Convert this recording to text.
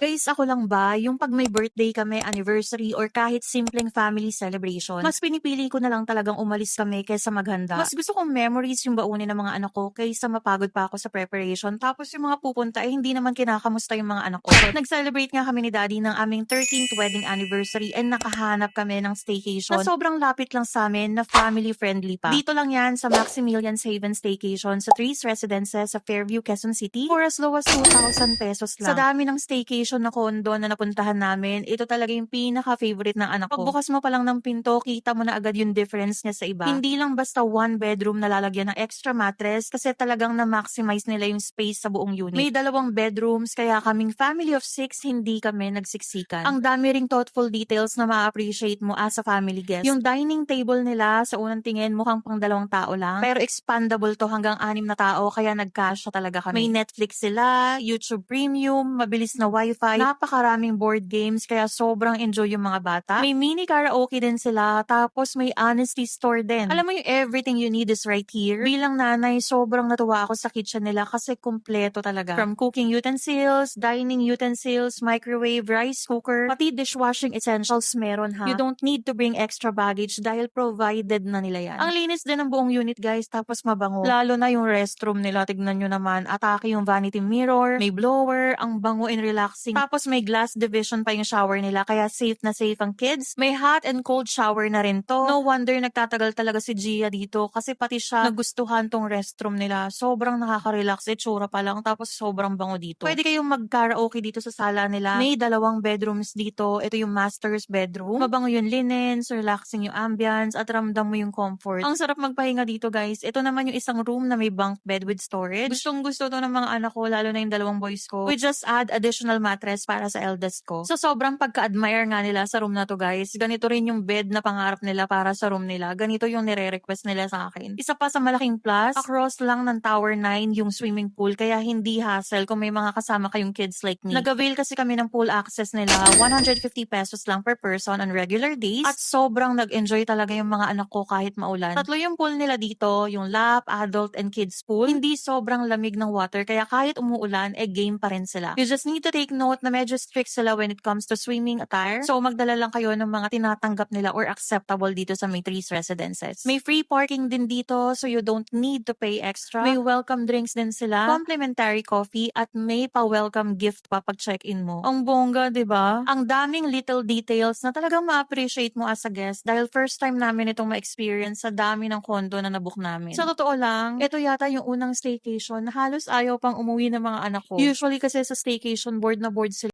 Guys, ako lang ba, yung 'pag may birthday kami, anniversary, or kahit simpleng family celebration, mas pinipili ko na lang talagang umalis kami kaysa maghanda. Mas gusto kong memories yung baunin ng mga anak ko kaysa mapagod pa ako sa preparation. Tapos yung mga pupunta ay hindi naman kinakamusta yung mga anak ko. Nag-celebrate nga kami ni Daddy ng aming 13th wedding anniversary and nakahanap kami ng staycation na sobrang lapit lang sa amin na family-friendly pa. Dito lang yan sa Maximilian's Haven Staycation sa Trees Residences sa Fairview, Quezon City for as low as 2,000 pesos lang. Sa dami ng staycation na condo na napuntahan namin, ito talaga yung pinaka-favorite ng anak ko. Pagbukas mo pa lang ng pinto, kita mo na agad yung difference niya sa iba. Hindi lang basta one bedroom na lalagyan ng extra mattress kasi talagang na-maximize nila yung space sa buong unit. May 2 bedrooms kaya kaming family of 6 hindi kami nagsiksikan. Ang dami ring thoughtful details na ma-appreciate mo as a family guest. Yung dining table nila sa unang tingin mukhang pang 2 tao lang pero expandable to hanggang 6 na tao kaya nagkasya talaga kami. May Netflix sila, YouTube Premium, mabilis na wifi, napakaraming board games kaya sobrang enjoy yung mga bata. May mini karaoke din sila tapos may honesty store din. Alam mo yung everything you need is right here. Bilang nanay, sobrang natuwa ako sa kitchen nila kasi kumpleto talaga. From cooking utensils, dining utensils, microwave, rice cooker, pati dishwashing essentials meron ha. You don't need to bring extra baggage dahil provided na nila yan. Ang linis din ng buong unit guys tapos mabango. Lalo na yung restroom nila, tignan nyo naman. Atake yung vanity mirror, may blower, ang bango and relaxing. Tapos may glass division pa yung shower nila kaya safe na safe ang kids. May hot and cold shower na rin to. No wonder nagtatagal talaga si Gia dito kasi pati siya nagustuhan tong restroom nila. Sobrang nakaka-relax, itsura pa lang tapos sobrang bango dito. Pwede kayong mag-karaoke dito sa sala nila. May 2 bedrooms dito. Ito yung master's bedroom. Mabango yung linens, relaxing yung ambience at ramdam mo yung comfort. Ang sarap magpahinga dito guys. Ito naman yung isang room na may bunk bed with storage. Gustong gusto to ng mga anak ko lalo na yung 2 boys ko. We just add additional mattress para sa eldest ko. So sobrang pagka-admire nga nila sa room na to guys. Ganito rin yung bed na pangarap nila para sa room nila. Ganito yung nire-request nila sa akin. Isa pa sa malaking plus, across lang ng Tower 9 yung swimming pool kaya hindi hassle kung may mga kasama kayong kids like me. Nag-avail kasi kami ng pool access nila. 150 pesos lang per person on regular days at sobrang nag-enjoy talaga yung mga anak ko kahit maulan. 3 yung pool nila dito, yung lap, adult, and kids pool. Hindi sobrang lamig ng water kaya kahit umuulan, game pa rin sila. You just need to take note na medyo strict sila when it comes to swimming attire. So magdala lang kayo ng mga tinatanggap nila or acceptable dito sa May Trees Residences. May free parking din dito so you don't need to pay extra. May welcome drinks din sila, complimentary coffee, at may pa-welcome gift pa pag check-in mo. Ang bongga, di ba? Ang daming little details na talagang ma-appreciate mo as a guest dahil first time namin itong ma-experience sa dami ng condo na nabook namin. Sa totoo lang, ito yata yung unang staycation na halos ayaw pang umuwi ng mga anak ko. Usually kasi sa staycation board na board sila